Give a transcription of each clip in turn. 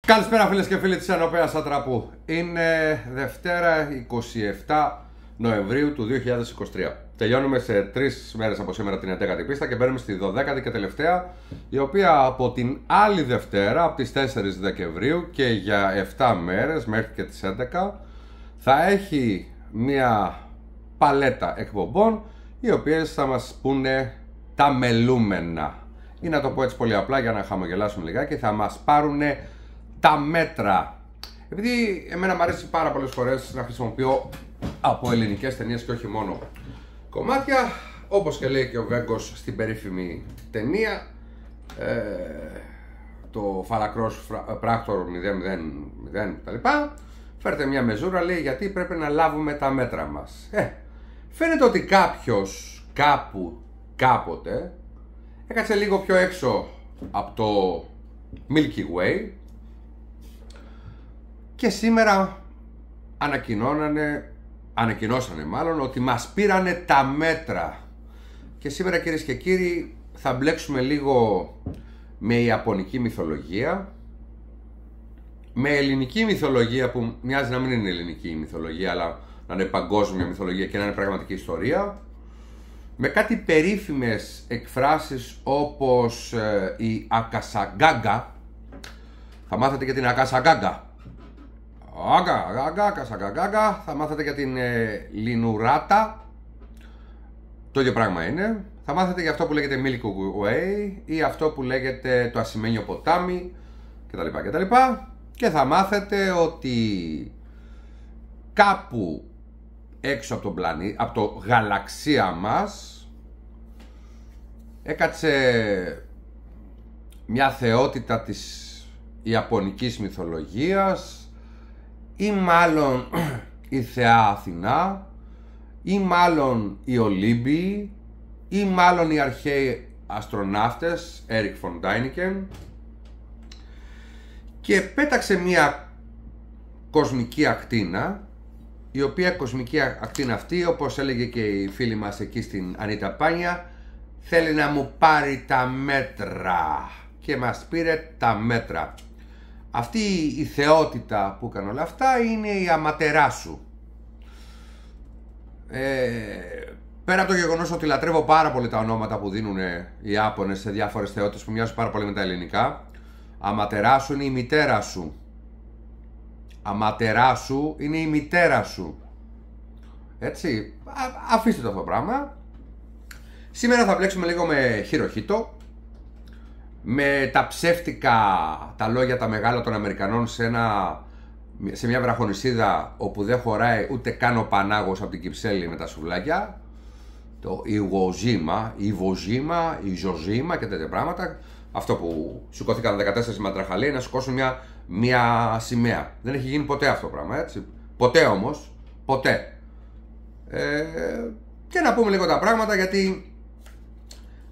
Καλησπέρα φίλες και φίλοι της Ενωπαίας Ατραπού. Είναι Δευτέρα 27 Νοεμβρίου του 2023. Τελειώνουμε σε 3 μέρες από σήμερα την 11η πίστα και μπαίνουμε στη 12η και τελευταία, η οποία από την άλλη Δευτέρα, από τις 4 Δεκεμβρίου και για 7 μέρες μέχρι και τις 11 θα έχει μια παλέτα εκπομπών, οι οποίες θα μας πούνε τα μελούμενα. Ή να το πω έτσι πολύ απλά για να χαμογελάσουμε λιγάκι, θα μας πάρουνε τα μέτρα. Επειδή εμένα μου αρέσει πάρα πολλές φορές να χρησιμοποιώ από ελληνικές ταινίες και όχι μόνο κομμάτια, όπως και λέει και ο Βέγκος στην περίφημη ταινία, το Φαλακρός Πράκτορ 000 κτλ. Φέρτε μια μεζούρα, λέει, γιατί πρέπει να λάβουμε τα μέτρα μας. Φαίνεται ότι κάποιος κάπου κάποτε έκατσε λίγο πιο έξω από το Milky Way και σήμερα ανακοινώσανε μάλλον ότι μας πήρανε τα μέτρα. Και σήμερα, κυρίες και κύριοι, θα μπλέξουμε λίγο με ιαπωνική μυθολογία, με ελληνική μυθολογία που μοιάζει να μην είναι ελληνική μυθολογία, αλλά να είναι παγκόσμια μυθολογία και να είναι πραγματική ιστορία, με κάτι περίφημες εκφράσεις όπως η Ακασαγκάγκα. Θα μάθετε και την Ακασαγκάγκα. Ακασαγκάγκα. Θα μάθετε για την Λινουράτα. Το ίδιο πράγμα είναι. Θα μάθετε για αυτό που λέγεται Milky Way ή αυτό που λέγεται το ασημένιο ποτάμι κτλ. Και θα μάθετε ότι κάπου έξω από τον πλανήτη, από το γαλαξία μας, έκατσε μια θεότητα της ιαπωνικής μυθολογίας, ή μάλλον η θεά Αθηνά, ή μάλλον οι Ολύμπιοι, ή μάλλον οι αρχαίοι αστροναύτες Έρικ Φον Ντάινικεν, και πέταξε μια κοσμική ακτίνα, η οποία κοσμική ακτίνα αυτή, όπως έλεγε και η φίλη μας εκεί στην Ανίτα Πάνια, θέλει να μου πάρει τα μέτρα, και μας πήρε τα μέτρα. Αυτή η θεότητα που έκανε όλα αυτά είναι η Αματεράσου. Πέρα από το γεγονός ότι λατρεύω πάρα πολύ τα ονόματα που δίνουν οι Ιάπωνες σε διάφορες θεότητες που μοιάζουν πάρα πολύ με τα ελληνικά, Αματεράσου είναι η μητέρα σου. Αματεράσου είναι η μητέρα σου. Έτσι, αφήστε το αυτό το πράγμα. Σήμερα θα μπλέξουμε λίγο με Χιροχίτο, με τα ψεύτικα τα λόγια τα μεγάλα των Αμερικανών σε μια βραχονισίδα όπου δεν χωράει ούτε καν ο Πανάγος από την Κυψέλη με τα σουβλάκια, το Ιβοζίμα, η Ζωζίμα και τέτοια πράγματα. Αυτό που σηκώθηκαν 14 μαντραχαλοί να σηκώσουν μια σημαία. Δεν έχει γίνει ποτέ αυτό το πράγμα, έτσι. Ποτέ όμως, ποτέ. Και να πούμε λίγο τα πράγματα, γιατί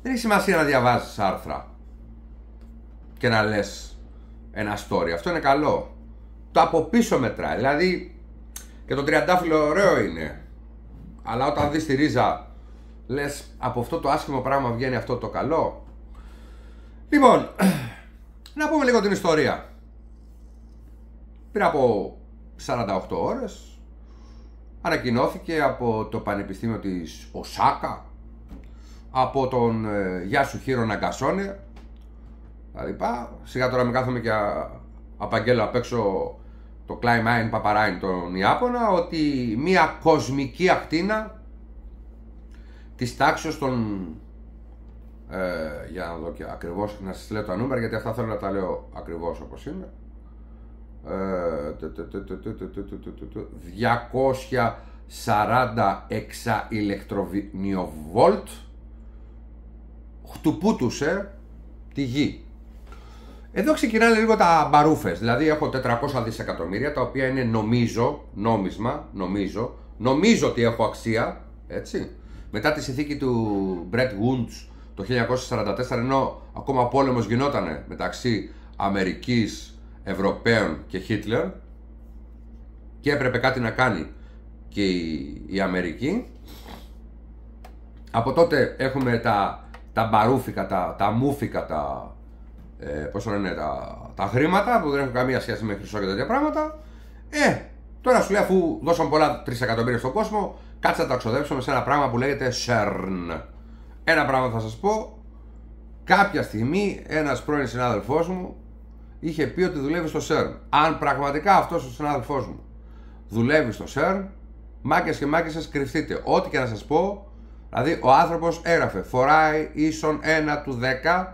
δεν έχει σημασία να διαβάζεις άρθρα και να λες ένα story. Αυτό είναι καλό. Το από πίσω μετράει. Δηλαδή και το τριαντάφυλλο ωραίο είναι, αλλά όταν δεις τη ρίζα λες, από αυτό το άσχημο πράγμα βγαίνει αυτό το καλό. Λοιπόν, να πούμε λίγο την ιστορία. Πριν από 48 ώρες ανακοινώθηκε από το Πανεπιστήμιο της Οσάκα, από τον Γιάσουχίρο Ναγκασόνε, σιγά τώρα μην κάθομαι και απαγγέλω απ' έξω το Κλάιμάιν Παπαράιν τον Ιάπωνα, ότι μια κοσμική ακτίνα της τάξης των για να δω και ακριβώς, να σας λέω τα νούμερα, γιατί αυτά θέλω να τα λέω ακριβώς όπως είναι, 246 ηλεκτρονιοβόλτ χτυπούτουσε τη γη. Εδώ ξεκινάνε λίγο τα μπαρούφες. Δηλαδή έχω 400 δισεκατομμύρια, τα οποία είναι νομίζω ότι έχω αξία, έτσι. Μετά τη συνθήκη του Bretton Woods το 1944, ενώ ακόμα πόλεμος γινότανε μεταξύ Αμερικής, Ευρωπαίων και Χίτλερ και έπρεπε κάτι να κάνει και η Αμερική, από τότε έχουμε τα μπαρούφικα, τα μούφικα, πώς λένε, τα χρήματα που δεν έχουν καμία σχέση με χρυσό και τέτοια πράγματα. Τώρα σου λέει, αφού δώσαν πολλά 3 εκατομμύρια στον κόσμο, κάτσε να τα ξοδέψουμε σε ένα πράγμα που λέγεται CERN. Ένα πράγμα θα σας πω. Κάποια στιγμή ένας πρώην συνάδελφός μου είχε πει ότι δουλεύει στο CERN. Αν πραγματικά αυτός ο συνάδελφός μου δουλεύει στο CERN, μάκες και μάκες, κρυφτείτε. Ό,τι και να σας πω, δηλαδή ο άνθρωπος έγραφε φοράει ίσον 1 του 10,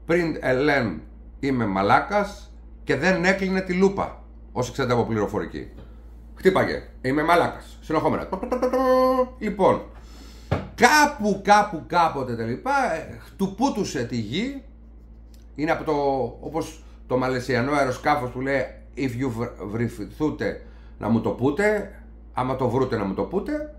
πριν ελέν είμαι μαλάκας, και δεν έκλεινε τη λούπα. Όσοι ξέρετε από πληροφορική. Χτύπαγε, είμαι μαλάκας. Συνοχόμενα. Λοιπόν, κάποτε τελικά του πούτουσε τη γη. Είναι από το, όπως το μαλαισιανό αεροσκάφος που λέει if you βρηθούτε να μου το πούτε, άμα το βρούτε να μου το πούτε.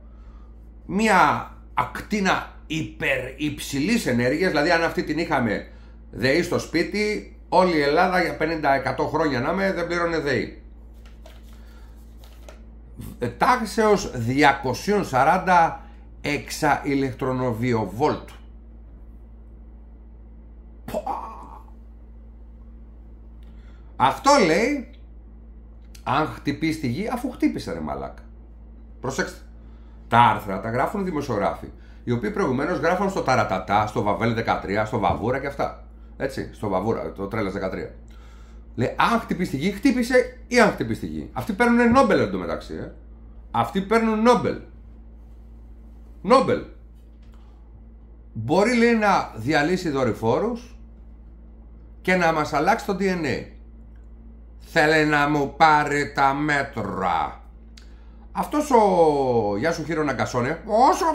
Μια ακτίνα υπερυψηλής ενέργειας, δηλαδή αν αυτή την είχαμε ΔΕΗ στο σπίτι, όλη η Ελλάδα για 50-100 χρόνια να με δεν πλήρωνε ΔΕΗ. Τάξεως 240 εξαηλεκτρονοβιοβόλτ. Αυτό λέει, αν χτυπήσει τη γη, αφού χτύπησε ρε μαλάκα. Προσέξτε, τα άρθρα τα γράφουν δημοσιογράφοι, οι οποίοι προηγουμένως γράφουν στο Ταρατατά, στο Βαβέλ 13, στο Βαβούρα και αυτά. Έτσι, στο Βαβούρα, το Τρέλας 13. Λέει, αν χτυπήσει τη γη, χτύπησε ή αν χτυπήσει τη γη. Αυτοί παίρνουν Νόμπελ εντωμεταξύ. Αυτοί παίρνουν Νόμπελ. Νόμπελ. Μπορεί, λέει, να διαλύσει δορυφόρους και να μας αλλάξει το DNA. Θέλει να μου πάρει τα μέτρα. Αυτός ο Γιάσουχιρο Ναγκασόνε, όσο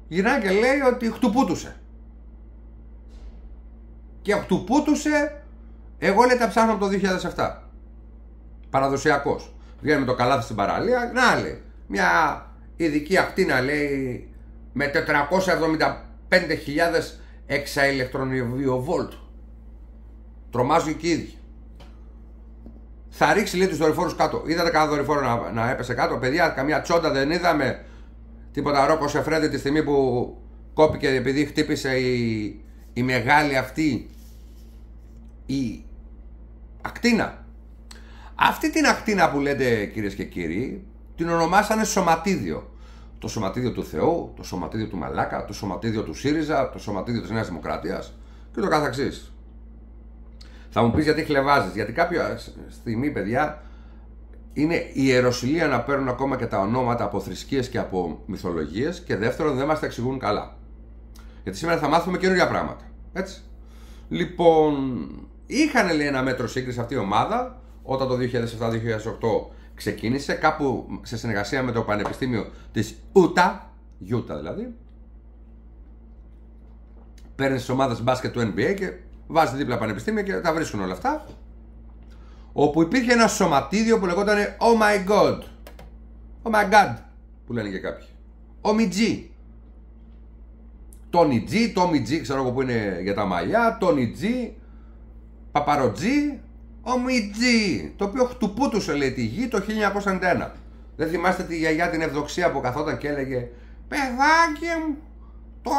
γυρνάει και λέει ότι χτουπούτουσε. Και χτουπούτουσε, εγώ λέει τα ψάχνω από το 2007. Παραδοσιακός. Βγαίνει με το καλάθι στην παραλία, να λέει, μια ειδική ακτίνα λέει με 475.000 εξαηλεκτρονοβιοβόλτ. Τρομάζουν και οι ίδιοι. Θα ρίξει, λέει, τους δορυφόρους κάτω. Είδατε cada δορυφόρο να έπεσε κάτω? Παιδιά, καμιά τσόντα δεν είδαμε. Τίποτα Ρόκο Σεφρέντε τη στιγμή που κόπηκε επειδή χτύπησε η μεγάλη αυτή η ακτίνα. Αυτή την ακτίνα που λέτε, κυρίες και κύριοι, την ονομάσανε σωματίδιο. Το σωματίδιο του Θεού, το σωματίδιο του Μαλάκα, το σωματίδιο του ΣΥΡΙΖΑ, το σωματίδιο της Νέας Δημοκρατίας και το καθεξής. Θα μου πεις γιατί χλεβάζεις? Γιατί κάποια στιγμή, παιδιά, είναι ιεροσυλία να παίρνουν ακόμα και τα ονόματα από θρησκείες και από μυθολογίες, και δεύτερον δεν μας τα εξηγούν καλά. Γιατί σήμερα θα μάθουμε καινούργια πράγματα. Έτσι. Λοιπόν, είχαν, λέει, ένα μέτρο σύγκριση αυτή η ομάδα όταν το 2007-2008 ξεκίνησε, κάπου σε συνεργασία με το Πανεπιστήμιο της Ούτα δηλαδή. Παίρνει τις ομάδες μπάσκετ του NBA και βάζει δίπλα πανεπιστήμια και τα βρίσκουν όλα αυτά. Όπου υπήρχε ένα σωματίδιο που λεγόταν Oh my God. Oh my God που λένε και κάποιοι. Omg. Tony G, Tommy G, ξέρω εγώ που είναι για τα μαλλιά. Tony G, Παπαροτζή, Omg. Το οποίο χτουπούτουσε, λέει, τη γη το 1991. Δεν θυμάστε τη γιαγιά την Ευδοξία που καθόταν και έλεγε παιδάκι μου, το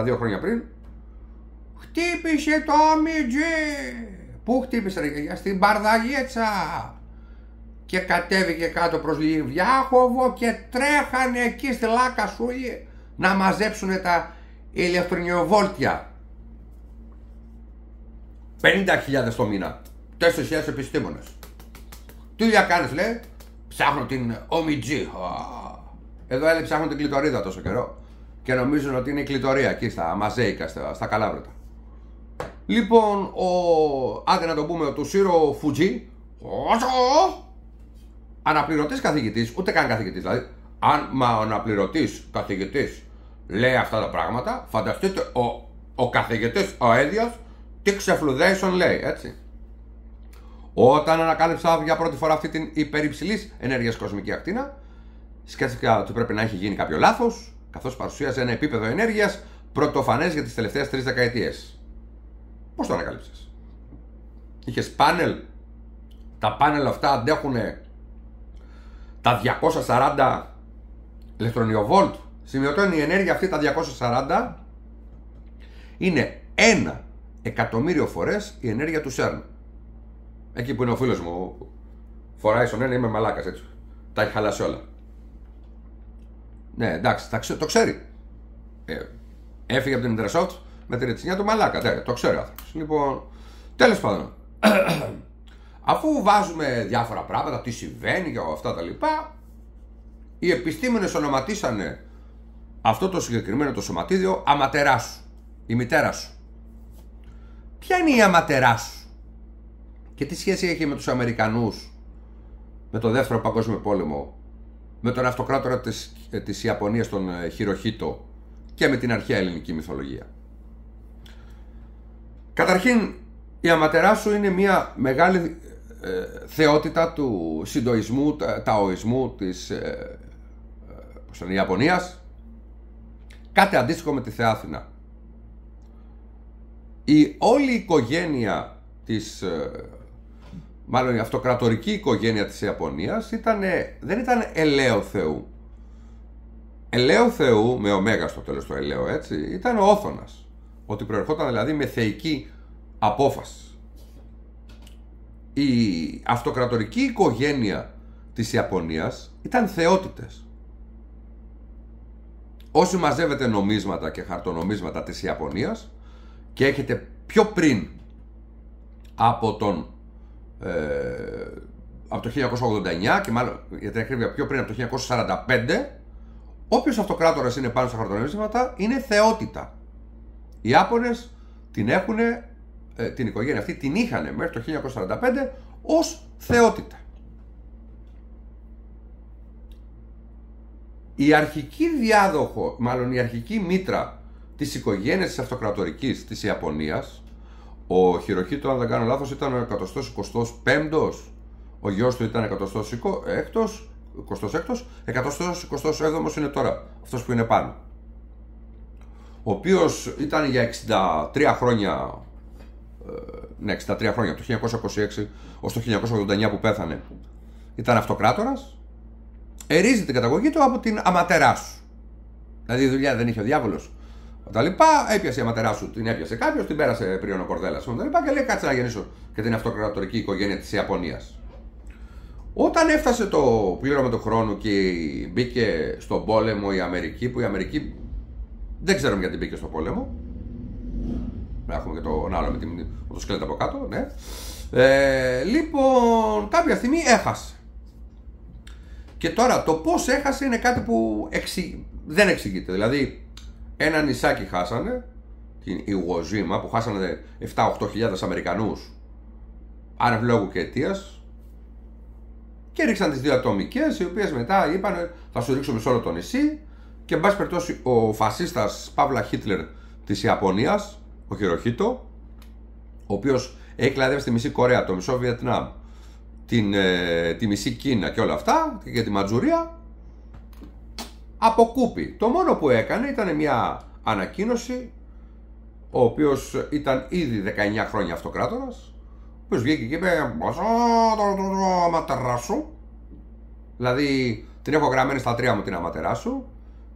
1991, 32 χρόνια πριν, χτύπησε το Omg. Πού χτύπησε, ρε γιαγιά? Στην Παρδαγίτσα. Και κατέβηκε κάτω προς Λιβιάχοβο και τρέχανε εκεί στη Λάκα Σούλη να μαζέψουν τα ηλεκτρονιοβόλτια. 50.000 το μήνα. 4.000 επιστήμονες. Τι δουλειά κάνεις, λέει? Ψάχνω την Omg. Εδώ έλεγε ψάχνω την κλειτορίδα τόσο καιρό. Και νομίζουν ότι είναι η κλειτορία εκεί στα Μαζέικα, στα Καλάβρετα. Λοιπόν, άντε να το πούμε, ο Τουσίρο Φουτζί, αναπληρωτής καθηγητής, ούτε καν καθηγητής δηλαδή, αν ο αναπληρωτής καθηγητής λέει αυτά τα πράγματα, φανταστείτε ο καθηγητής ο ίδιος τι ξεφλουδation λέει, έτσι. Όταν ανακάλυψα για πρώτη φορά αυτή την υπερυψηλής ενέργειας κοσμική ακτίνα, σκέφτηκα ότι πρέπει να έχει γίνει κάποιο λάθος, καθώς παρουσίαζε ένα επίπεδο ενέργειας πρωτοφανές για τις τελευταίες 3 δεκαετίες. Πώς το ανακάλυψες? Είχες πάνελ? Τα πάνελ αυτά αντέχουν τα 240 ηλεκτρονιοβόλτ. Σημειωτώνει η ενέργεια αυτή τα 240 είναι 1.000.000 φορές η ενέργεια του CERN. Εκεί που είναι ο φίλος μου, φοράει στον ένα, είμαι μαλάκας έτσι. Τα έχει χαλάσει όλα. Ναι, εντάξει, το ξέρει. Έφυγε από την Microsoft με τη ρετσινιά του μαλάκα. Το ξέρει ο άνθρωπος. Λοιπόν, τέλος πάντων. Αφού βάζουμε διάφορα πράγματα, τι συμβαίνει και αυτά τα λοιπά, οι επιστήμονες ονοματίσανε αυτό το συγκεκριμένο το σωματίδιο αματερά σου, η μητέρα σου. Ποια είναι η αματερά σου και τι σχέση έχει με τους Αμερικανούς, με το δεύτερο παγκόσμιο πόλεμο, με τον αυτοκράτορα της Ιαπωνίας, τον Χιροχίτο, και με την αρχαία ελληνική μυθολογία? Καταρχήν, η αματερά σου είναι μια μεγάλη θεότητα του συντοισμού, ταοισμού της Ιαπωνίας, κάτι αντίστοιχο με τη Θεά Αθηνά. Η όλη οικογένεια της, μάλλον η αυτοκρατορική οικογένεια της Ιαπωνίας δεν ήταν ελαίο Θεού. Ελαίο Θεού, με ωμέγα στο τέλος το ελαίο, έτσι, ήταν ο Όθωνας. Ότι προερχόταν δηλαδή με θεϊκή απόφαση. Η αυτοκρατορική οικογένεια της Ιαπωνίας ήταν θεότητες. Όσοι μαζεύετε νομίσματα και χαρτονομίσματα της Ιαπωνίας και έχετε πιο πριν από το 1989, και μάλλον για την ακρίβεια πιο πριν από το 1945, όποιος αυτοκράτορας είναι πάνω στα χαρτονομίσματα είναι θεότητα. Οι Ιάπωνες την έχουν, την οικογένεια αυτή την είχαν μέχρι το 1945 ως θεότητα. Η αρχική διάδοχο, μάλλον η αρχική μήτρα της οικογένειας της αυτοκρατορικής της Ιαπωνίας, ο Χιροχίτο, αν δεν κάνω λάθος, ήταν ο 125ος, ο γιος του ήταν 126ος, 127ος είναι τώρα, αυτός που είναι πάνω. Ο οποίος ήταν για 63 χρόνια, ναι, 63 χρόνια, από το 1926 ως το 1989 που πέθανε, ήταν αυτοκράτορας. Ερίζει την καταγωγή του από την αματερά σου. Δηλαδή η δουλειά δεν είχε ο διάβολος. Τα λοιπά, έπιασε η αματερά σου, την έπιασε κάποιος, την πέρασε πριν ο Κορδέλας. Τα λοιπά, και λέει: κάτσε να γεννήσω και την αυτοκρατορική οικογένεια της Ιαπωνίας. Όταν έφτασε το πλήρωμα του χρόνου και μπήκε στον πόλεμο η Αμερική, που η Αμερική δεν ξέρουμε γιατί μπήκε στον πόλεμο. Έχουμε και τον άλλο με το σκέλετο από κάτω, ναι. Λοιπόν, κάποια στιγμή έχασε. Και τώρα το πώς έχασε είναι κάτι που δεν εξηγείται. Δηλαδή, ένα νησάκι χάσανε, την Ιουοζίμα, που χάσανε 7-8 χιλιάδες Αμερικανούς, άνευ λόγου και αιτίας, και ρίξαν τις δύο ατομικές, οι οποίες μετά είπαν θα σου ρίξουμε σε όλο το νησί. Και εν πάση περιπτώσει ο φασίστας Παύλα Χίτλερ της Ιαπωνίας, ο Χιροχίτο, ο οποίος έχει κλαδεύσει τη μισή Κορέα, το μισό Βιετνάμ, τη μισή Κίνα και όλα αυτά, και τη Μαντζουρία, αποκούπη. Το μόνο που έκανε ήταν μια ανακοίνωση, ο οποίος ήταν ήδη 19 χρόνια αυτοκράτορας, ο οποίος βγήκε και είπε: αματερά σου, δηλαδή την έχω γραμμένη στα 3 μου την αματερά σου,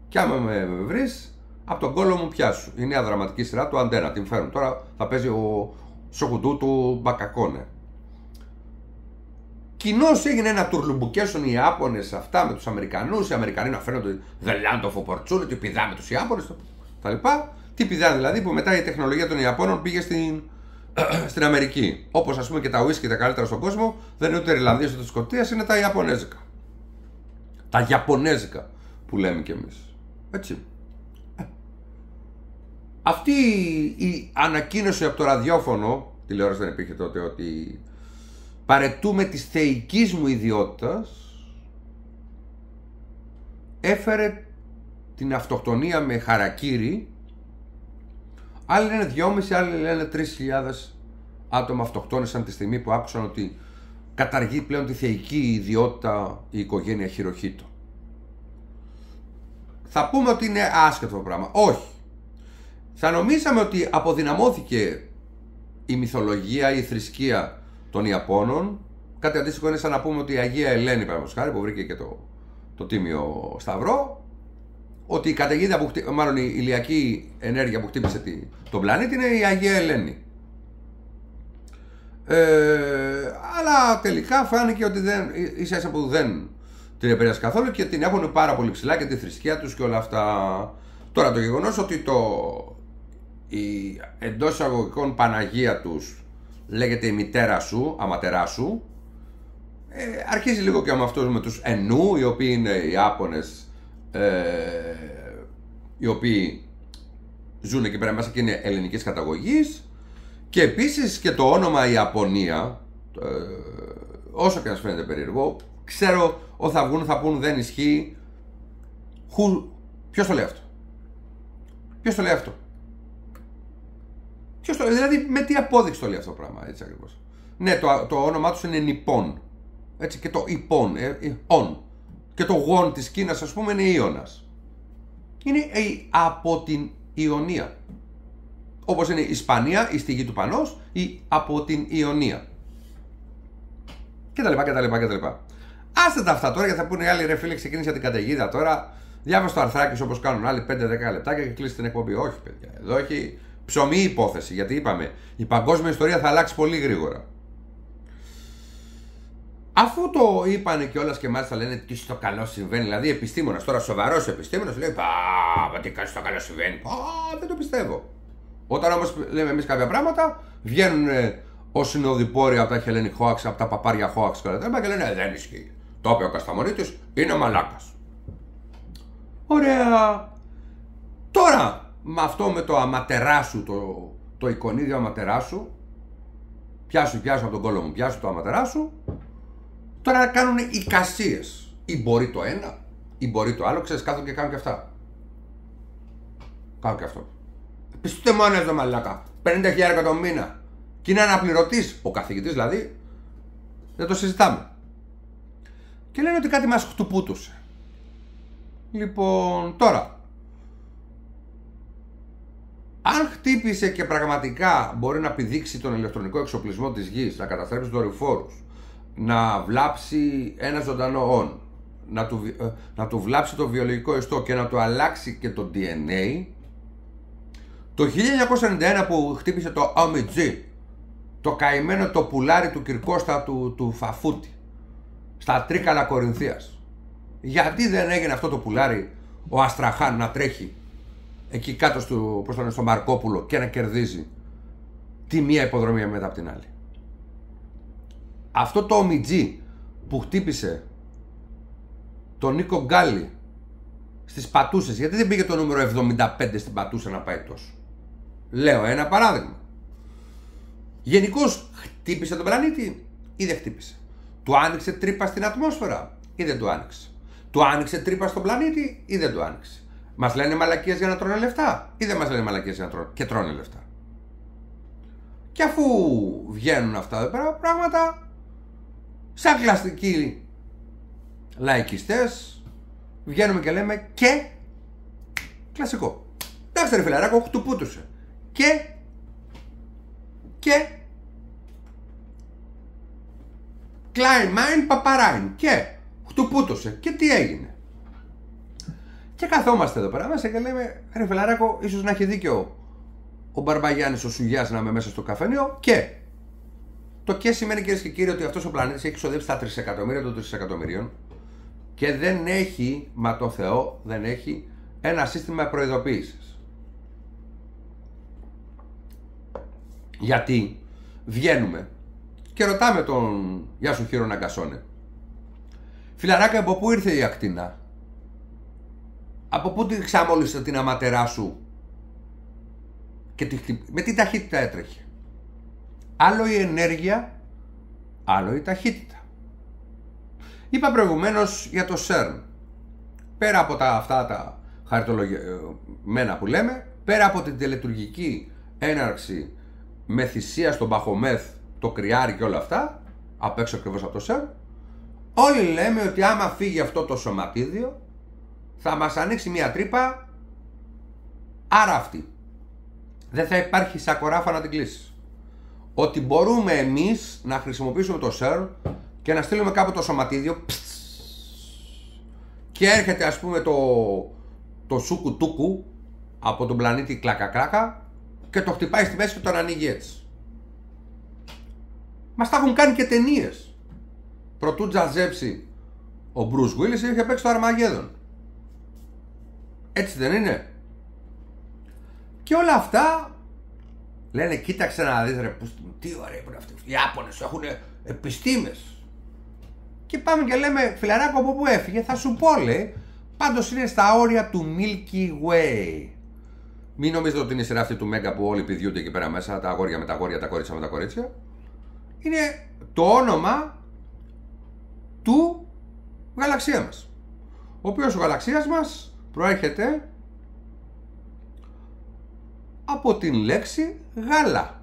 και άμα με βρεις, από τον κόλλο μου πιάσου. Η νέα δραματική σειρά του Αντένα, την φέρουν τώρα, θα παίζει ο Σοκουντού του Μπακακόνε. Κοινώς έγινε ένα τουρλουμπουκέσον οι Ιάπωνες αυτά με τους Αμερικανούς, οι Αμερικανοί να φαίνονται the land of opportunity, πηδάμε τους Ιάπωνες, τα λοιπά. Τι πηδάνε δηλαδή, που μετά η τεχνολογία των Ιαπώνων πήγε στην Αμερική. Όπως ας πούμε και τα ουίσκι τα καλύτερα στον κόσμο δεν είναι ούτε Ιρλανδίας ούτε Σκωτίας, είναι τα Ιαπωνέζικα. Τα Ιαπωνέζικα που λέμε κι εμείς. Έτσι. Αυτή η ανακοίνωση από το ραδιόφωνο, τηλεόραση δεν υπήρχε τότε, ότι παρετούμε της θεϊκής μου ιδιότητας, έφερε την αυτοκτονία με χαρακίρι. Άλλοι λένε 2.500, άλλοι λένε 3.000 άτομα αυτοκτόνησαν τη στιγμή που άκουσαν ότι καταργεί πλέον τη θεϊκή ιδιότητα η οικογένεια Χιροχίτο. Θα πούμε ότι είναι άσχετο το πράγμα. Όχι. Θα νομίζαμε ότι αποδυναμώθηκε η μυθολογία, η θρησκεία των Ιαπώνων. Κάτι αντίστοιχο είναι σαν να πούμε ότι η Αγία Ελένη, παραδείγματος χάρη, που βρήκε και το τίμιο Σταυρό, ότι η καταιγίδα, μάλλον η ηλιακή ενέργεια που χτύπησε τον πλανήτη είναι η Αγία Ελένη. Αλλά τελικά φάνηκε ότι ίσα ίσα που δεν την επηρέασε καθόλου και την έχουν πάρα πολύ ψηλά και τη θρησκεία τους και όλα αυτά. Τώρα το γεγονός ότι η εντός εισαγωγικών Παναγία τους λέγεται η μητέρα σου, αματερά σου, αρχίζει λίγο και με αυτούς με τους Ενού, οι οποίοι είναι οι Ιάπωνες, οι οποίοι ζουν εκεί πέρα μέσα και είναι ελληνικής καταγωγής. Και επίσης και το όνομα Ιαπωνία, όσο και να σου φαίνεται περίεργο, ξέρω ότι θα βγουν, θα πούν δεν ισχύει. Ποιος το λέει αυτό? Ποιος το λέει αυτό? Ποιος το λέει, δηλαδή με τι απόδειξη το λέει αυτό το πράγμα, έτσι ακριβώς? Ναι, το όνομά τους είναι Νιππόν, έτσι, και το Ιππόν, και το Γον της Κίνας, ας πούμε, είναι Ιώνας. Είναι από την Ιωνία. Όπως είναι η Ισπανία, η στη γη του Πανός, ή από την Ιωνία. Και τα λοιπά. Άστε τα αυτά τώρα, γιατί θα πούνε οι άλλοι, ρε φίλε, ξεκίνησε την καταιγίδα τώρα. Διάβασε το αρθράκι όπως κάνουν άλλοι 5-10 λεπτάκια και κλείσει την εκπομπή. Όχι, παιδιά. Εδώ έχει ψωμί υπόθεση. Γιατί είπαμε, η παγκόσμια ιστορία θα αλλάξει πολύ γρήγορα. Αφού το είπανε κιόλας και μάλιστα λένε τι στο καλό συμβαίνει, δηλαδή επιστήμονας, τώρα σοβαρός επιστήμονας, λέει πα, τι στο καλό συμβαίνει. Δεν το πιστεύω. Όταν όμως λέμε εμείς κάποια πράγματα, βγαίνουν ως συνοδοιπόροι από τα Hellenic Hoax, από τα παπάρια Hoax και λένε δεν ισχύει. Το είπε ο Κασταμονίτης, είναι μαλάκας. Ωραία. Τώρα, με αυτό το αματεράσου, το εικονίδιο αματεράσου, πιάσου από τον κόλλο μου, πιάσου το αματεράσου, τώρα να κάνουν εικασίες. Ή μπορεί το ένα, ή μπορεί το άλλο, ξέρεις, κάθονται και κάνουν και αυτά. Κάνουν και αυτό. Πιστείτε μόνο εδώ μαλάκα, 50.000 το μήνα. Και είναι αναπληρωτής, ο καθηγητής δηλαδή, δεν το συζητάμε. Και λένε ότι κάτι μας χτουπούτουσε. Λοιπόν, τώρα, αν χτύπησε και πραγματικά μπορεί να πηδήξει τον ηλεκτρονικό εξοπλισμό της γης, να καταστρέψει δορυφόρους, να βλάψει ένα ζωντανό όν, να του βλάψει το βιολογικό ιστό και να του αλλάξει και το DNA, το 1991 που χτύπησε το OMG, το καημένο το πουλάρι του Κυρκώστα του Φαφούτη, στα Τρίκαλα Κορινθίας, γιατί δεν έγινε αυτό το πουλάρι ο Αστραχάν να τρέχει εκεί κάτω στο Μαρκόπουλο και να κερδίζει τη μία υποδρομία μετά από την άλλη? Αυτό το OMG που χτύπησε τον Νίκο Γκάλι στις Πατούσες, γιατί δεν πήγε το νούμερο 75 στην Πατούσα να πάει τόσο? Λέω ένα παράδειγμα. Γενικώς χτύπησε τον πλανήτη ή δεν χτύπησε? Του άνοιξε τρύπα στην ατμόσφαιρα ή δεν του άνοιξε? Του άνοιξε τρύπα στον πλανήτη ή δεν του άνοιξε? Μας λένε μαλακίες για να τρώνε λεφτά ή δεν μας λένε μαλακίες για να τρώνε και τρώνε λεφτά? Και αφού βγαίνουν αυτά εδώ πέρα πράγματα, σαν κλαστικοί λαϊκιστές, βγαίνουμε και λέμε και κλασικό. Εντάξει ρε φιλαράκο, του πούτουσε. Και Klein Mind Παπαράιν. Και χτουπούτωσε. Και τι έγινε? Και καθόμαστε εδώ πέρα μέσα και λέμε, ρε φιλαράκο, ίσως να έχει δίκιο ο Μπαρμπαγιάννης ο Σουγιάς να είμαι μέσα στο καφενείο. Και το και σημαίνει, κυρίες και κύριοι, ότι αυτός ο πλανήτης έχει ξοδέψει τα 3 εκατομμύρια των 3 εκατομμυρίων και δεν έχει, μα το Θεό, δεν έχει ένα σύστημα προειδοποίησης. Γιατί βγαίνουμε και ρωτάμε τον Γεια σου Χίρο Ναγκασόνε, φιλαράκα, από πού ήρθε η ακτίνα? Από πού τη ξαμόλυσε την αματερά σου και με τι ταχύτητα έτρεχε? Άλλο η ενέργεια, άλλο η ταχύτητα. Είπα προηγουμένως για το CERN. Πέρα από αυτά τα χαριτολογημένα που λέμε, πέρα από την τελετουργική έναρξη με θυσία στον Παχομέθ, το κρυάρι και όλα αυτά, απ' έξω ακριβώς από το CERN, όλοι λέμε ότι άμα φύγει αυτό το σωματίδιο θα μας ανοίξει μια τρύπα, άρα αυτή δεν θα υπάρχει σακοράφα να την κλείσει. Ότι μπορούμε εμείς να χρησιμοποιήσουμε το CERN και να στείλουμε κάπου το σωματίδιο και έρχεται, ας πούμε, το σούκου-τούκου από τον πλανήτη Κλακα-Κλάκα και το χτυπάει στη μέση και τον ανοίγει έτσι. Μας τα έχουν κάνει και ταινίες. Προτού τζαζέψει ο Μπρους Γουίλις είχε παίξει το Αρμαγέδον. Έτσι δεν είναι? Και όλα αυτά λένε κοίταξε να δεις ρε, τι ωραία που είναι αυτοί. Οι Ιάπωνες έχουν επιστήμες. Και πάμε και λέμε φιλαράκο από πού έφυγε, θα σου πω λέει. Πάντως είναι στα όρια του Milky Way. Μην νομίζετε ότι είναι η σειρά αυτή του Μέγκα που όλοι πηδιούνται εκεί πέρα μέσα, τα αγόρια με τα αγόρια, τα κορίτσια με τα κορίτσια. Είναι το όνομα του γαλαξία μας. Ο οποίος ο γαλαξίας μας προέρχεται από την λέξη γάλα.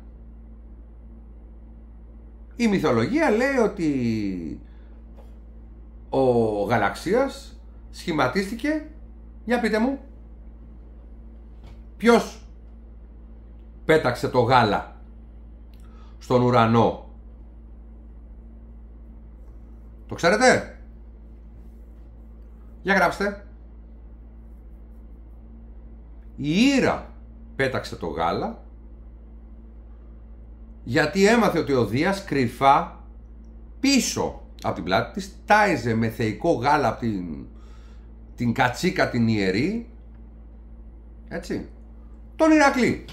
Η μυθολογία λέει ότι ο γαλαξίας σχηματίστηκε, για πείτε μου, ποιος πέταξε το γάλα στον ουρανό? Το ξέρετε? Για γράψτε. Η Ήρα πέταξε το γάλα γιατί έμαθε ότι ο Δίας κρυφά πίσω από την πλάτη της τάιζε με θεϊκό γάλα από την κατσίκα την ιερή, έτσι, τον Ηρακλή.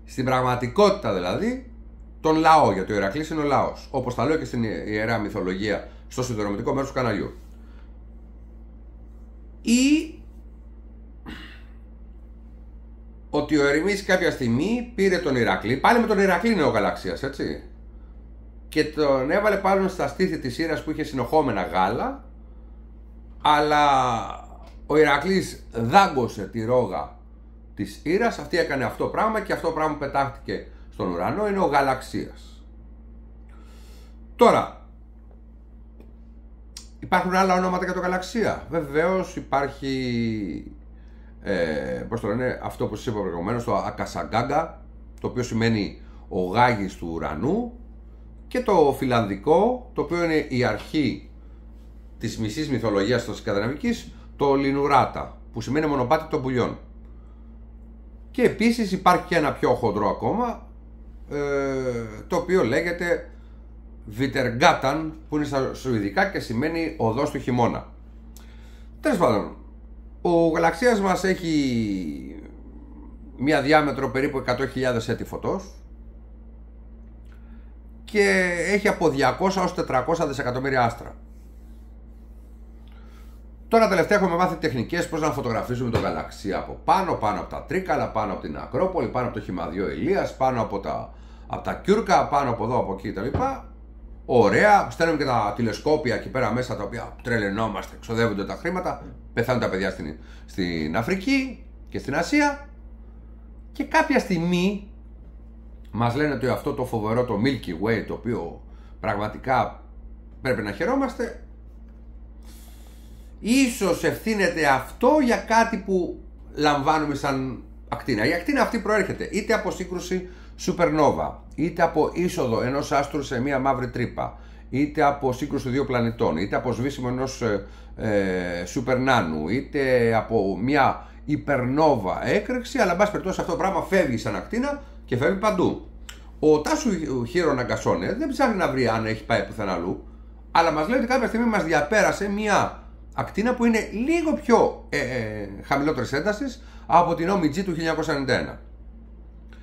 Στην πραγματικότητα δηλαδή τον λαό, γιατί ο Ηρακλής είναι ο λαός, όπως τα λέω και στην ιερά μυθολογία στο συνδρομητικό μέρος του καναλιού. Ή ότι ο Ερημής κάποια στιγμή πήρε τον Ηρακλή, πάλι με τον Ηρακλή είναι ο γαλαξίας, έτσι, και τον έβαλε πάνω στα στήθη της Ήρας που είχε συνοχόμενα γάλα, αλλά ο Ηρακλής δάγκωσε τη ρόγα της Ήρας, αυτή έκανε αυτό πράγμα και αυτό πράγμα πετάχτηκε στον ουρανό, είναι ο γαλαξίας. Τώρα, υπάρχουν άλλα ονόματα για το γαλαξία? Βεβαίως υπάρχει, πώς το λένε, αυτό που σας είπα προηγουμένως, το Ακασαγκάγκα, το οποίο σημαίνει ο γάγης του ουρανού, και το φιλανδικό, το οποίο είναι η αρχή της μισής μυθολογίας της σκανδιναβικής, το Λινουράτα, που σημαίνει μονοπάτι των πουλιών. Και επίσης υπάρχει και ένα πιο χοντρό ακόμα, το οποίο λέγεται Βιτεργκάταν, που είναι στα σουηδικά και σημαίνει οδός του χειμώνα. Τέλος πάντων, ο γαλαξίας μας έχει μία διάμετρο περίπου 100.000 έτη φωτός και έχει από 200 ως 400 δισεκατομμύρια άστρα. Τώρα τελευταία έχουμε μάθει τεχνικές πώς να φωτογραφίζουμε το γαλαξία από πάνω, πάνω από τα Τρίκαλα, πάνω από την Ακρόπολη, πάνω από το Χυμαδιό Ηλίας, πάνω από τα Κιούρκα, πάνω από εδώ, από εκεί κτλ. Ωραία, στέλνουμε και τα τηλεσκόπια εκεί πέρα μέσα, τα οποία τρελαινόμαστε, ξοδεύονται τα χρήματα, πεθάνουν τα παιδιά στην Αφρική και στην Ασία, και κάποια στιγμή μας λένε ότι αυτό το φοβερό το Milky Way, το οποίο πραγματικά πρέπει να χαιρόμαστε, ίσως ευθύνεται αυτό για κάτι που λαμβάνουμε σαν ακτίνα. Η ακτίνα αυτή προέρχεται είτε από σύγκρουση σουπερνόβα, είτε από είσοδο ενός άστρου σε μια μαύρη τρύπα, είτε από σύγκρουση δύο πλανητών, είτε από σβήσιμο ενός σουπερνάνου, είτε από μια υπερνόβα έκρηξη, αλλά εν πάση περιπτώσει αυτό το πράγμα φεύγει σαν ακτίνα και φεύγει παντού. Ο Τάσου Χίρο Ναγκασόνε δεν ψάχνει να βρει αν έχει πάει πουθενά αλλού, αλλά μας λέει ότι κάποια στιγμή μας διαπέρασε μια ακτίνα που είναι λίγο πιο χαμηλότερης έντασης από την OMG του 1991.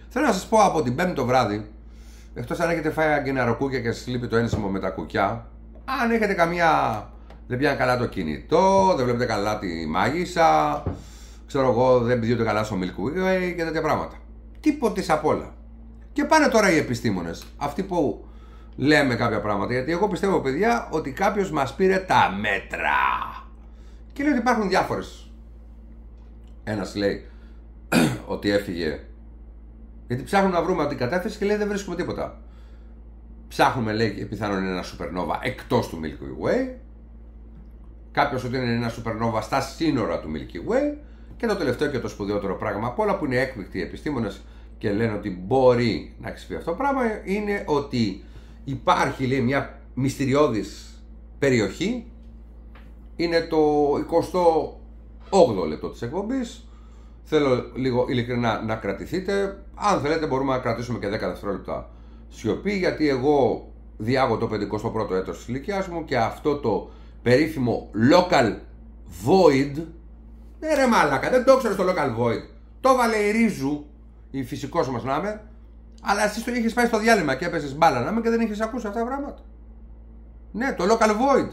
Θέλω να σας πω από την Πέμπτη το βράδυ, εκτός αν έχετε φάει αγκιναροκούκια και σας λείπει το ένσημο με τα κουκιά, αν έχετε δεν πιάνει καλά το κινητό, δεν βλέπετε καλά τη μάγισσα, ξέρω εγώ, δεν πηδιούνται καλά στο Milky Way και τέτοια πράγματα. Τίποτε απ' όλα. Και πάνε τώρα οι επιστήμονες, αυτοί που λέμε κάποια πράγματα, γιατί εγώ πιστεύω, παιδιά, ότι κάποιος μας πήρε τα μέτρα και λέει ότι υπάρχουν διάφορες. Ένας λέει ότι έφυγε γιατί ψάχνουμε να βρούμε την κατεύθυνση και λέει δεν βρίσκουμε τίποτα. Ψάχνουμε, λέει, πιθανόν είναι ένα σουπερνόβα εκτός του Milky Way, κάποιος ότι είναι ένα σουπερνόβα στα σύνορα του Milky Way, και το τελευταίο και το σπουδαιότερο πράγμα από όλα, που είναι έκπληκτοι οι επιστήμονες και λένε ότι μπορεί να εξυπηρετεί αυτό το πράγμα, είναι ότι υπάρχει, λέει, μια μυστηριώδης περιοχή, είναι το 20ο 8ο λεπτό της εκπομπής. Θέλω λίγο ειλικρινά να κρατηθείτε. Αν θέλετε μπορούμε να κρατήσουμε και 10 δευτερόλεπτα σιωπή, γιατί εγώ διάγω το 51ο έτος της ηλικιάς μου και αυτό το περίφημο local void, ναι ρε μάλακα, δεν το ξέρω στο local void. Το έβαλε η Ρίζου, η φυσικός μας να είμαι, αλλά εσύ το είχες πάει στο διάλειμμα και έπαιζες μπάλα να είμαι και δεν είχες ακούσει αυτά τα πράγματα. Ναι, το local void.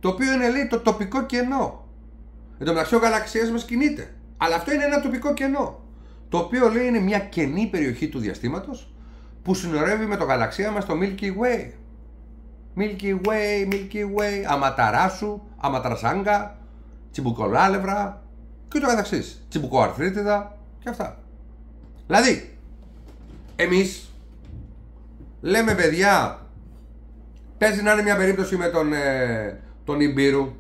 Το οποίο είναι, λέει, το τοπικό κενό. Εν τω μεταξύ ο γαλαξίας μας κινείται. Αλλά αυτό είναι ένα τοπικό κενό. Το οποίο, λέει, είναι μια κενή περιοχή του διαστήματος που συνορεύει με το γαλαξία μας το Milky Way. Milky Way, Milky Way, Αματαράσου, Αματρασάγκα, Τσιμπουκολάλευρα και ούτω καθεξής. Τσιμπουκοαρθρίτιδα και αυτά. Δηλαδή, εμείς λέμε, παιδιά, παίζει να είναι μια περίπτωση με τον Ιμπύρου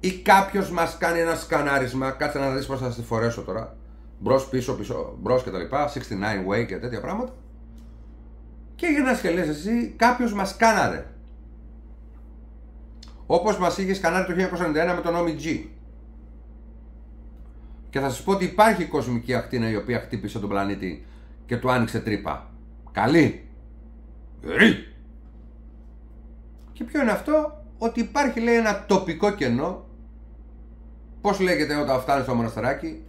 ή κάποιος μας κάνει ένα σκανάρισμα. Κάτσε να δεις πως θα στη φορέσω τώρα. Μπρος, πίσω, πίσω, μπρος και τα λοιπά, 69 way και τέτοια πράγματα. Και γυρνάς και λες εσύ, κάποιος μας σκάναρε. Όπως μας είχε σκανάρει το 1991 με τον Όμι G. Και θα σας πω ότι υπάρχει κοσμική ακτίνα η οποία χτύπησε τον πλανήτη και του άνοιξε τρύπα. Καλή. Και ποιο είναι αυτό? Ότι υπάρχει, λέει, ένα τοπικό κενό. Πώς λέγεται όταν φτάνει στο μοναστεράκι?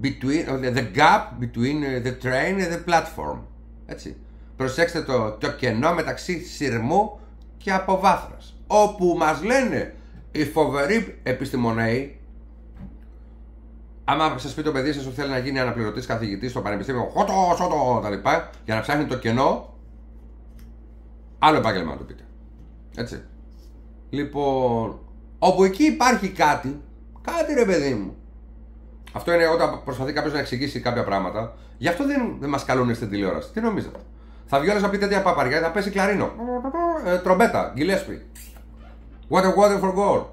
The gap between the train and the platform. Έτσι. Προσέξτε το κενό μεταξύ σειρμού και αποβάθρας. Όπου μας λένε οι φοβεροί επιστημοναίοι, άμα σας πει το παιδί σας ότι θέλει να γίνει αναπληρωτής καθηγητής στο πανεπιστήμιο, χωτο, τα λοιπά, για να ψάχνει το κενό, άλλο επάγγελμα να το πείτε. Έτσι. Λοιπόν, όπου εκεί υπάρχει κάτι ρε παιδί μου. Αυτό είναι όταν προσπαθεί κάποιος να εξηγήσει κάποια πράγματα. Γι' αυτό δεν μας καλούν στην τηλεόραση. Τι νομίζετε? Θα βγει όλος να πει τέτοια παπαριά, θα πέσει κλαρίνο, τρομπέτα, γκιλέσπι. Water for gold.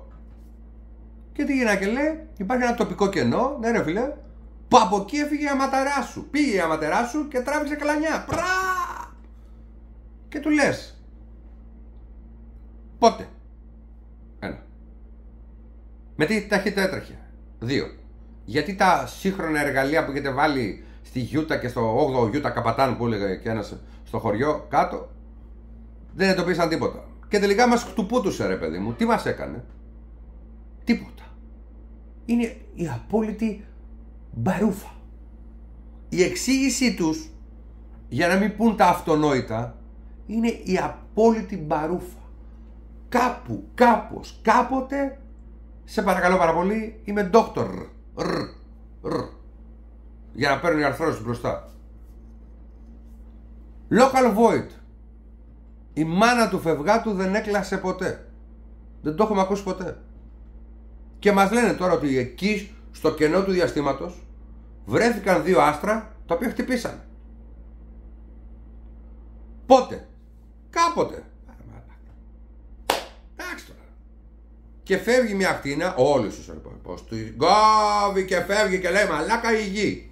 Και τι γίνεται και λέει, υπάρχει ένα τοπικό κενό, ναι ρε φίλε, που από εκεί έφυγε η Αματεράσου. Πήγε η Αματεράσου και τράβηξε κλανιά. Πρά! Και του λες, πότε? 1. Με τι ταχύτητα έτρεχε? 2. Γιατί τα σύγχρονα εργαλεία που έχετε βάλει στη Γιούτα και στο 8ο Γιούτα Καπατάν που έλεγε και ένας στο χωριό κάτω, δεν εντοπίσαν τίποτα. Και τελικά μας χτουπούτουσε, ρε παιδί μου. Τι μας έκανε? Τίποτα. Είναι η απόλυτη μπαρούφα. Η εξήγησή τους, για να μην πούν τα αυτονόητα, είναι η απόλυτη μπαρούφα. Κάπου, κάπως, κάποτε, σε παρακαλώ πάρα πολύ, είμαι doctor. Για να παίρνουν οι αρθρώσεις μπροστά. Local void. Η μάνα του φευγάτου δεν έκλασε ποτέ. Δεν το έχουμε ακούσει ποτέ. Και μας λένε τώρα ότι εκεί στο κενό του διαστήματος βρέθηκαν 2 άστρα τα οποία χτυπήσαν. Πότε? Κάποτε. Εντάξει τώρα. Και φεύγει μια ακτίνα, όλοι τους πως του γκόβει και φεύγει και λέει μαλάκα η γη.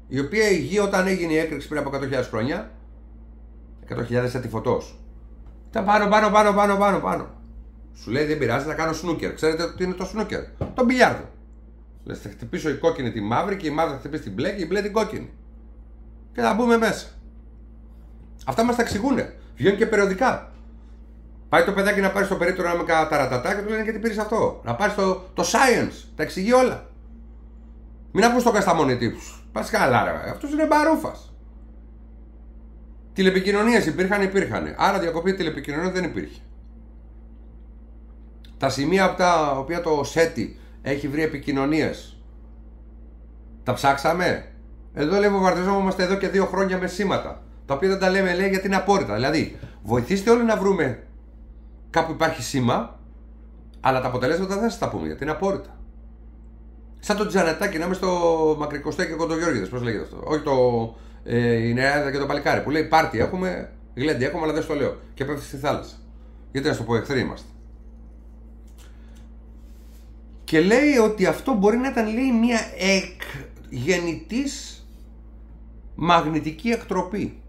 Η οποία η γη όταν έγινε η έκρηξη πριν από 100.000 χρόνια, 100.000 ατυφωτός, ήταν πάνω. Σου λέει δεν πειράζει, θα κάνω σνούκερ. Ξέρετε τι είναι το σνούκερ? Το μπιλιάρδο. Λες θα χτυπήσω η κόκκινη τη μαύρη και η μαύρη θα χτυπήσει την μπλε και η μπλε την κόκκινη. Και θα μπούμε μέσα. Αυτά μας τα εξηγούνε. Βγαίνουν και περιοδικά. Πάει το παιδάκι να πάρει στο περίπτωρο να με κάνει ταρατατά και του λένε γιατί πήρες αυτό. Να πάρει το science. Τα εξηγεί όλα. Μην ακούς το κασταμόνι τύπους. Πας καλά ρε. Αυτός είναι μπαρούφας. Τηλεπικοινωνίες υπήρχαν. Άρα διακοπή τηλεπικοινωνία δεν υπήρχε. Τα σημεία από τα οποία το ΣΕΤΙ έχει βρει επικοινωνίες, τα ψάξαμε? Εδώ λέει βομβαρδιζόμαστε εδώ και 2 χρόνια με σήματα, τα οποία δεν τα λέμε, λέει, γιατί είναι απόρριτα. Δηλαδή, βοηθήστε όλοι να βρούμε κάπου υπάρχει σήμα, αλλά τα αποτελέσματα δεν σας τα πούμε γιατί είναι απόρριτα. Σαν το Τζανετάκι να είμαι στο Μακρικοστέ και Κοντογιώργηδες, πώς λέγεται αυτό? Όχι η Νεάδα και το Παλικάρι που λέει πάρτι έχουμε, γλέντι έχουμε, αλλά δεν στο λέω. Και πέφτει στη θάλασσα. Γιατί να σου πω, εχθροί είμαστε. Και λέει ότι αυτό μπορεί να ήταν, λέει, μια γεννητής μαγνητική εκτροπή.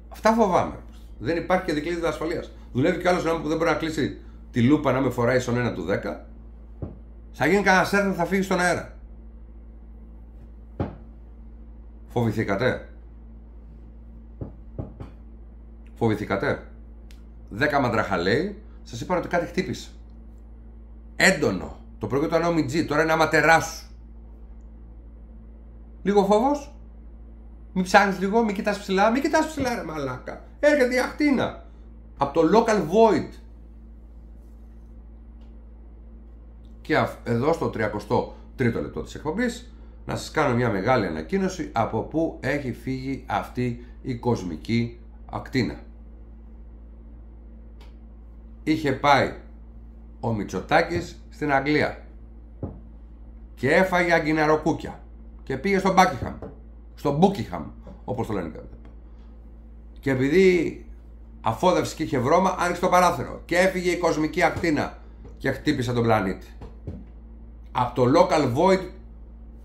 Αυτά φοβάμαι. Δεν υπάρχει και δικλείδα ασφαλείας. Δουλεύει κι άλλος που δεν μπορεί να κλείσει τη λούπα να με φοράει στον 1 του 10. Θα γίνει κανένα σέρνο, θα φύγει στον αέρα. Φοβηθήκατε? Φοβηθήκατε? 10 μαντραχαλέοι σας είπαν ότι κάτι χτύπησε. Έντονο. Το πρωί ήταν ο Μιτζή, τώρα είναι αματεράσου. Λίγο φόβος. Μην ψάχνεις λίγο, μην κοιτάς ψηλά. Μην κοιτάς ψηλά ρε μαλάκα. Έρχεται η ακτίνα. Από το local void. Και εδώ στο 33ο λεπτό της εκπομπής να σας κάνω μια μεγάλη ανακοίνωση από πού έχει φύγει αυτή η κοσμική ακτίνα. Είχε πάει ο Μητσοτάκης στην Αγγλία και έφαγε αγκιναροκούκια και πήγε στο Buckingham, στο Buckingham όπως το λένε. Και επειδή αφόδευση και είχε βρώμα, άνοιξε το παράθυρο και έφυγε η κοσμική ακτίνα και χτύπησε τον πλανήτη από το local void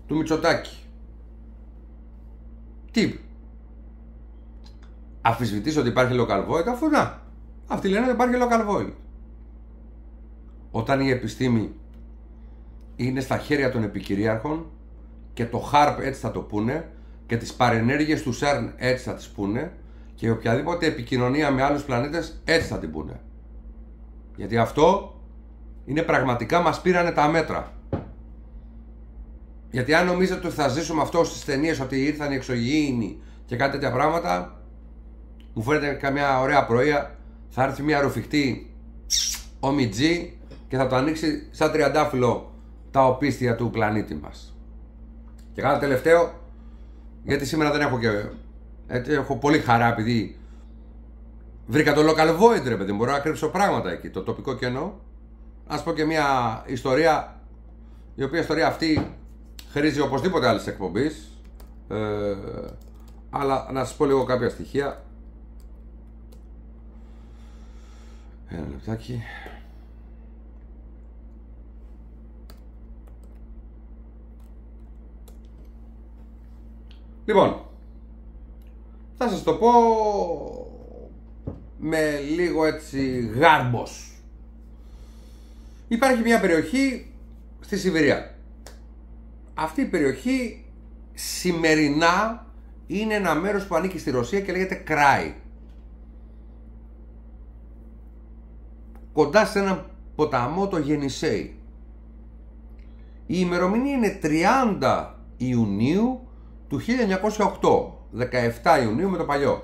του Μητσοτάκη. Τι? Αμφισβητείς ότι υπάρχει local void, αφού να, αυτοί λένε ότι υπάρχει local void. Όταν η επιστήμη είναι στα χέρια των επικυρίαρχων και το HARP έτσι θα το πούνε και τις παρενέργειες του CERN έτσι θα τις πούνε και οποιαδήποτε επικοινωνία με άλλους πλανήτες έτσι θα την πούνε. Γιατί αυτό είναι πραγματικά, μας πήρανε τα μέτρα. Γιατί αν νομίζετε ότι θα ζήσουμε αυτό στις ταινίες, ότι ήρθαν οι εξωγήινοι και κάτι τέτοια πράγματα, μου φαίνεται καμιά ωραία πρωία θα έρθει μια ρουφιχτή ομιτζή και θα το ανοίξει σαν τριαντάφυλλο τα οπίστια του πλανήτη μας. Και κάτι τελευταίο, γιατί σήμερα δεν έχω και... έχω πολύ χαρά επειδή βρήκα το local void ρε παιδί, μπορώ να κρύψω πράγματα εκεί, το τοπικό κενό. Να σας πω και μια ιστορία, η οποία ιστορία αυτή χρήζει οπωσδήποτε άλλης εκπομπής, αλλά να σας πω λίγο κάποια στοιχεία. Ένα λεπτάκι. Λοιπόν, θα σας το πω με λίγο έτσι γάρμπος. Υπάρχει μια περιοχή στη Σιβηρία. Αυτή η περιοχή σημερινά είναι ένα μέρος που ανήκει στη Ρωσία και λέγεται Κράι. Κοντά σε έναν ποταμό, το Γενισέι. Η ημερομηνία είναι 30 Ιουνίου του 1908. 17 Ιουνίου με το παλιό.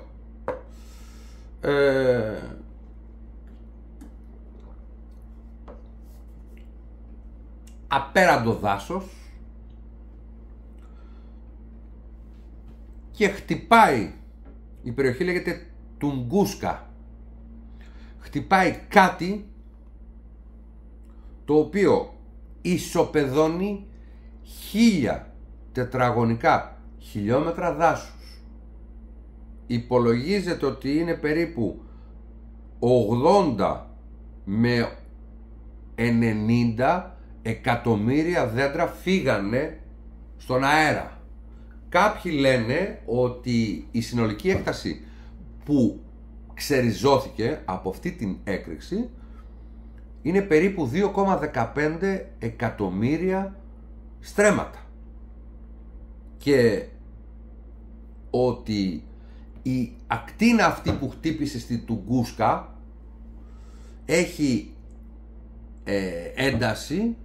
Απέραντο δάσος και χτυπάει, η περιοχή λέγεται Τουγκούσκα, χτυπάει κάτι το οποίο ισοπεδώνει 1000 τετραγωνικά χιλιόμετρα δάσους. Υπολογίζεται ότι είναι περίπου 80 με 90 εκατομμύρια δέντρα φύγανε στον αέρα. Κάποιοι λένε ότι η συνολική έκταση που ξεριζώθηκε από αυτή την έκρηξη είναι περίπου 2,15 εκατομμύρια στρέμματα. Και ότι η ακτίνα αυτή που χτύπησε στη Τουγκούσκα έχει ένταση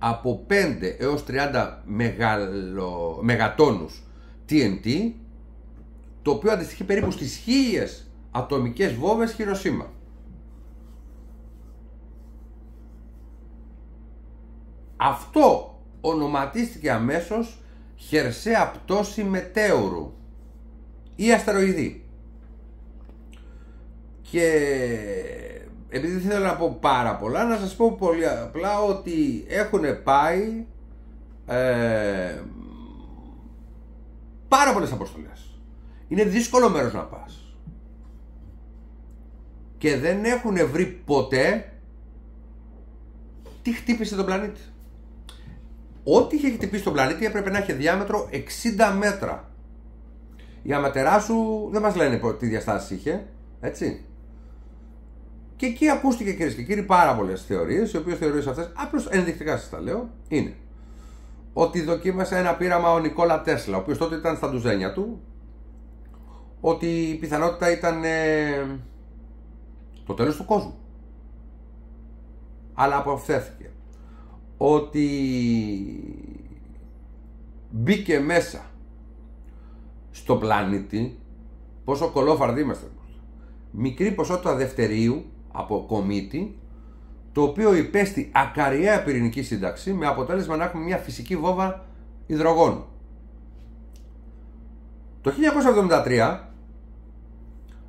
από 5 έως 30 μεγατόνους TNT, το οποίο αντιστοιχεί περίπου στις 1000 ατομικές βόμβες Χιροσίμα. Αυτό ονοματίστηκε αμέσως χερσαία πτώση μετέωρου ή αστεροειδή. Και επειδή δεν θέλω να πω πάρα πολλά, να σας πω πολύ απλά ότι έχουν πάει πάρα πολλές αποστολές. Είναι δύσκολο μέρος να πας και δεν έχουν βρει ποτέ τι χτύπησε τον πλανήτη. Ό,τι είχε χτυπήσει τον πλανήτη έπρεπε να έχει διάμετρο 60 μέτρα. Η Αματεράσου δεν μας λένε τι διαστάσεις είχε, έτσι. Και εκεί ακούστηκε, κυρίες και κύριοι, πάρα πολλές θεωρίες, οι οποίες θεωρίες αυτές, απλώς ενδεικτικά σας τα λέω, είναι ότι δοκίμασε ένα πείραμα ο Νικόλα Τέσλα, ο οποίος τότε ήταν στα ντουζένια του, ότι η πιθανότητα ήταν το τέλος του κόσμου. Αλλά αποφθέθηκε. Ότι μπήκε μέσα στο πλανήτη, πόσο κολόφαρδοι είμαστε, μικρή ποσότητα δευτερίου από κομίτη, το οποίο υπέστη ακαριαία πυρηνική σύνταξη, με αποτέλεσμα να έχουμε μια φυσική βόμβα υδρογόνου. Το 1973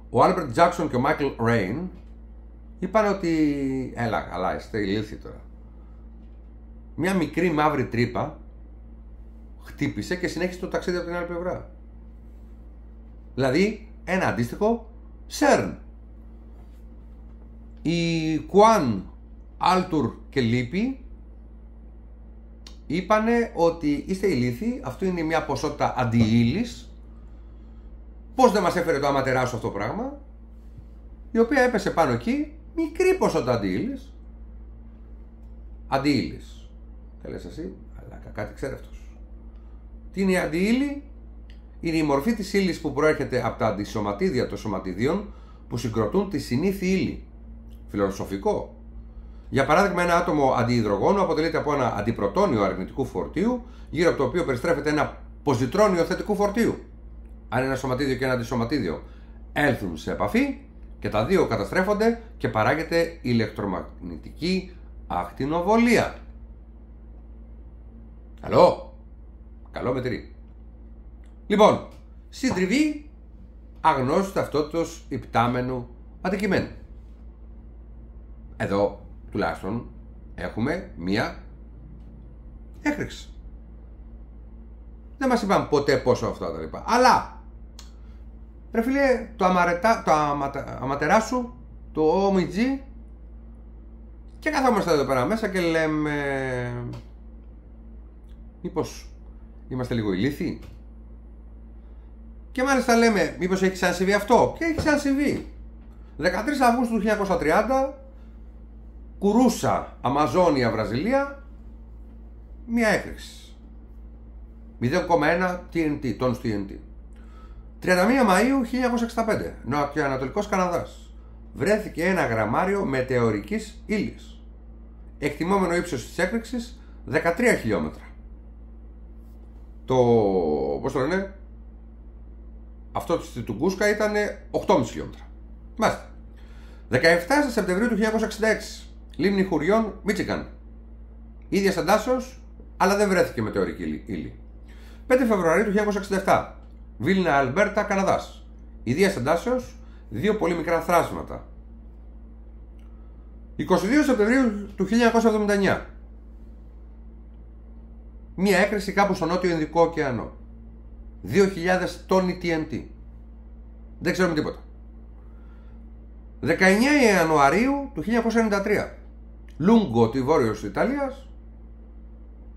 ο Άλμπερτ Τζάκσον και ο Μάικλ Ρέιν είπαν ότι έλα καλά, είστε ηλίθιοι τώρα. Μια μικρή μαύρη τρύπα χτύπησε και συνέχισε το ταξίδι από την άλλη πλευρά. Δηλαδή ένα αντίστοιχο CERN. Οι Κουάν, Άλτουρ και Λίπη είπανε ότι είστε ηλίθιοι, αυτό είναι μια ποσότητα αντιύλης. Πώς δεν μας έφερε το αματεράσου αυτό το πράγμα, η οποία έπεσε πάνω εκεί, μικρή ποσότητα αντιύλης. Αντιύλης. Θα λες εσύ, αλλά κάτι ξέρει αυτός. Τι είναι η αντιύλη? Είναι η μορφή της ύλης που προέρχεται από τα αντισωματίδια των σωματιδίων που συγκροτούν τη συνήθη ύλη. Φιλοσοφικό. Για παράδειγμα, ένα άτομο αντιυδρογόνου αποτελείται από ένα αντιπρωτόνιο αρνητικού φορτίου, γύρω από το οποίο περιστρέφεται ένα ποζιτρόνιο θετικού φορτίου. Αν ένα σωματίδιο και ένα αντισωματίδιο έλθουν σε επαφή και τα δύο καταστρέφονται και παράγεται ηλεκτρομαγνητική ακτινοβολία. Καλό μετρή. Λοιπόν, συντριβή αγνώστου ταυτότητος υπτάμενου αντικειμένου. Εδώ τουλάχιστον έχουμε μία έκρηξη. Δεν μας είπαν ποτέ πόσο αυτά τα λοιπά. Αλλά, ρε φίλε, το αματεράσου, το OMG, και καθόμαστε εδώ πέρα μέσα και λέμε, μήπως είμαστε λίγο ηλίθιοι? Και μάλιστα λέμε, μήπως έχει ξανασυμβεί αυτό? Και έχει ξανασυμβεί. 13 Αυγούστου του 1930, Κουρούσα, Αμαζόνια, Βραζιλία, μία έκρηξη. 0,1 TNT, τόνους TNT. 31 Μαΐου 1965, νοτιοανατολικός Καναδάς. Βρέθηκε ένα γραμμάριο μετεωρικής ύλης. Εκτιμόμενο ύψος της έκρηξης 13 χιλιόμετρα. Πώς το λένε, αυτό του Τουγκούσκα ήταν 8,5 χιλιόμετρα. Μάλιστα. 17 Σεπτεμβρίου του 1966, λίμνη Χουριών, Μίτσικαν. Ίδια αντάσεως, αλλά δεν βρέθηκε μετεωρική ύλη. 5 Φεβρουαρίου του 1967, Βίλνα, Αλμπέρτα, Καναδάς. Ιδίας εντάσεως, δύο πολύ μικρά θράσματα. 22 Σεπτεμβρίου του 1979, μία έκρηξη κάπου στο νότιο Ινδικό ωκεανό. 2.000 τόνοι TNT. Δεν ξέρουμε τίποτα. 19 Ιανουαρίου του 1993, Λούγκο, τη βόρειος Ιταλίας,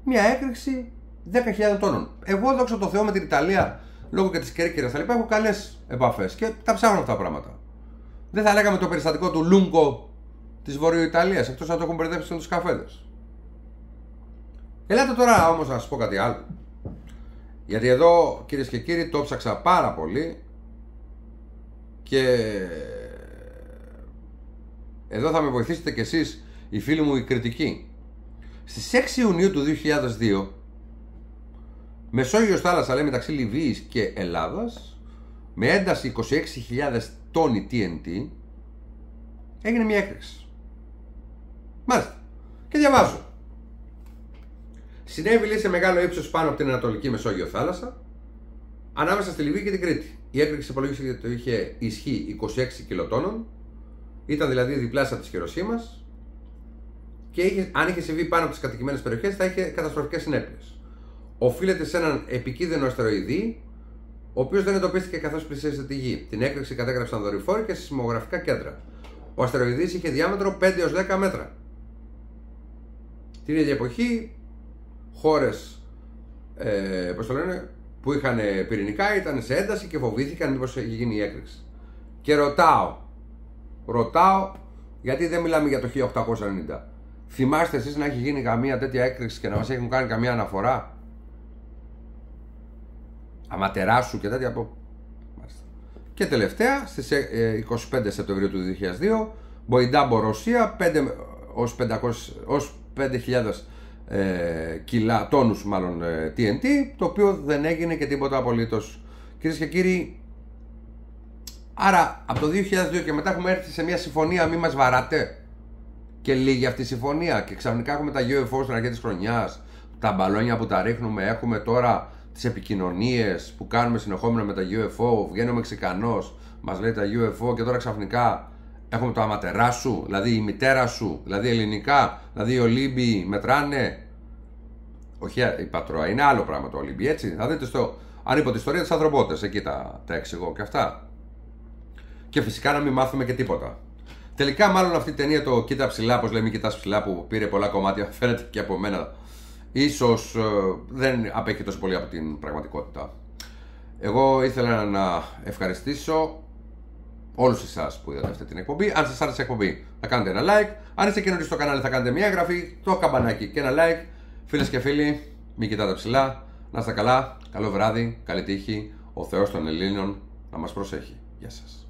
μία έκρηξη 10.000 τόνων. Εγώ, δόξα τω Θεώ, με την Ιταλία, λόγω και της Κέρκυρας, έχω καλές επαφές και τα ψάχνω αυτά τα πράγματα. Δεν θα λέγαμε το περιστατικό του Λούγκο της Βορείου Ιταλίας, εκτός να το έχουν μπερδέψει με τους καφέδες. Ελάτε τώρα όμως να σας πω κάτι άλλο. Γιατί εδώ, κυρίες και κύριοι, το ψάξα πάρα πολύ και εδώ θα με βοηθήσετε κι εσείς, οι φίλοι μου, οι κριτικοί. Στις 6 Ιουνίου του 2002, Μεσόγειος θάλασσα, λέει, μεταξύ Λιβύης και Ελλάδας, με ένταση 26.000 τόνοι TNT, έγινε μια έκρηξη. Μάλιστα. Και διαβάζω. Συνέβη, λέει, σε μεγάλο ύψος πάνω από την Ανατολική Μεσόγειο θάλασσα, ανάμεσα στη Λιβύη και την Κρήτη. Η έκρηξη υπολογίστηκε ότι είχε ισχύ 26 κιλοτόνων, ήταν δηλαδή διπλάσια της Χειροσίμας, και αν είχε συμβεί πάνω από τις κατοικημένες περιοχές θα είχε καταστροφικές συνέπειες. Οφείλεται σε έναν επικίνδυνο αστεροειδή, ο οποίος δεν εντοπίστηκε καθώς πλησίασε τη Γη. Την έκρηξη κατέγραψαν δορυφόροι και σεισμογραφικά κέντρα. Ο αστεροειδής είχε διάμετρο 5 έως 10 μέτρα. Την ίδια εποχή, χώρες που είχαν πυρηνικά ήταν σε ένταση και φοβήθηκαν μήπως έχει γίνει η έκρηξη. Και ρωτάω, Γιατί δεν μιλάμε για το 1890. Θυμάστε εσείς να έχει γίνει καμία τέτοια έκρηξη και να μας έχουν κάνει καμία αναφορά? Αματεράσου και τέτοια από. Και τελευταία, στις 25 Σεπτεμβρίου του 2002, Μποϊντάμπο Ρωσία, 5.000 κιλά, τόνους μάλλον TNT, το οποίο δεν έγινε και τίποτα απολύτως. Κυρίες και κύριοι, άρα από το 2002 και μετά έχουμε έρθει σε μια συμφωνία, μη μας βαράτε. Και λίγη αυτή η συμφωνία και ξαφνικά έχουμε τα UFO στην αρχή της χρονιάς, τα μπαλόνια που τα ρίχνουμε, έχουμε τώρα τις επικοινωνίες που κάνουμε συνεχόμενα με τα UFO, βγαίνει ο Μεξικανός, μας λέει τα UFO και τώρα ξαφνικά έχουμε το αματεράσου, δηλαδή η μητέρα σου, δηλαδή ελληνικά, δηλαδή οι Ολύμπιοι μετράνε. Όχι η πατρόα, είναι άλλο πράγμα το Ολύμπι, έτσι. Θα δείτε στο ανίποτη ιστορία της ανθρωπότητας, εκεί τα εξηγώ και αυτά. Και φυσικά να μην μάθουμε και τίποτα. Τελικά, μάλλον αυτή η ταινία, το Κοίτα ψηλά, πως λέμε, Κοιτάς ψηλά, που πήρε πολλά κομμάτια, φαίνεται και από μένα, ίσως δεν απέχει τόσο πολύ από την πραγματικότητα. Εγώ ήθελα να ευχαριστήσω όλους εσάς που είδατε αυτή την εκπομπή. Αν σας άρεσε η εκπομπή, θα κάνετε ένα like. Αν είστε καινούριοι στο κανάλι, θα κάνετε μια εγγραφή, το καμπανάκι και ένα like. Φίλες και φίλοι, μην κοιτάτε ψηλά. Να είστε καλά, καλό βράδυ, καλή τύχη. Ο Θεός των Ελλήνων να μας προσέχει. Γεια σας.